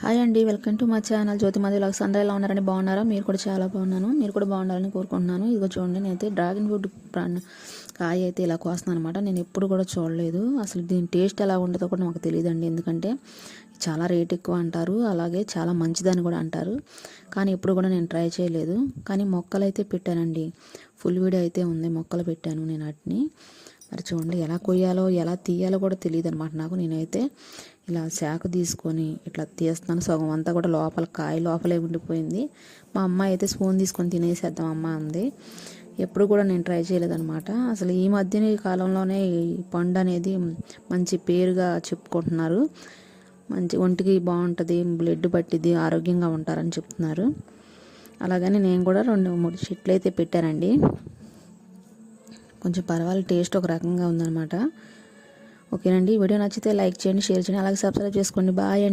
Hi అండి, welcome to మా channel జ్యోతిమది vlogs. అందరూ ఎలా ఉన్నారని బాగున్నారా? మీరు కూడా చాలా బాగున్నాను. మీరు కూడా బాగుండాలని కోరుకుంటున్నాను. ఇదిగో చూడండి, నేనైతే డ్రాగన్ ఫ్రూట్ కాయ అయితే ఇలా కోస్తున్నాను అనమాట. నేను ఎప్పుడు కూడా చూడలేదు, అసలు దీని టేస్ట్ ఎలా ఉంటుందో కూడా నాకు తెలియదండి. ఎందుకంటే చాలా రేట్ ఎక్కువ అంటారు, అలాగే చాలా మంచిదని కూడా అంటారు. కానీ ఎప్పుడు కూడా నేను ట్రై చేయలేదు. కానీ మొక్కలు అయితే పెట్టానండి, ఫుల్ వీడియో అయితే ఉంది. మొక్కలు పెట్టాను నేను వాటిని. మరి చూడండి, ఎలా కొయ్యాలో ఎలా తీయాలో కూడా తెలియదు అనమాట నాకు. నేనైతే ఇలా శాఖ తీసుకొని ఇట్లా తీస్తాను. సగం అంతా కూడా లోపల కాయ లోపలే ఉండిపోయింది. మా అమ్మాయి అయితే స్పూన్ తీసుకొని తినేసేద్దాం అమ్మ అంది. ఎప్పుడు కూడా నేను ట్రై చేయలేదన్నమాట. అసలు ఈ మధ్యన ఈ కాలంలోనే ఈ పండు అనేది మంచి పేరుగా చెప్పుకుంటున్నారు. మంచి ఒంటికి బాగుంటుంది, బ్లడ్ పట్టిద్ది, ఆరోగ్యంగా ఉంటారని చెప్తున్నారు. అలాగని నేను కూడా 2-3 చెట్లు అయితే పెట్టానండి. కొంచెం పర్వాలేదు, టేస్ట్ ఒక రకంగా ఉందన్నమాట. ఓకేనండి, వీడియో నచ్చితే లైక్ చేయండి, షేర్ చేయండి, అలాగే సబ్స్క్రైబ్ చేసుకోండి. బాయ్.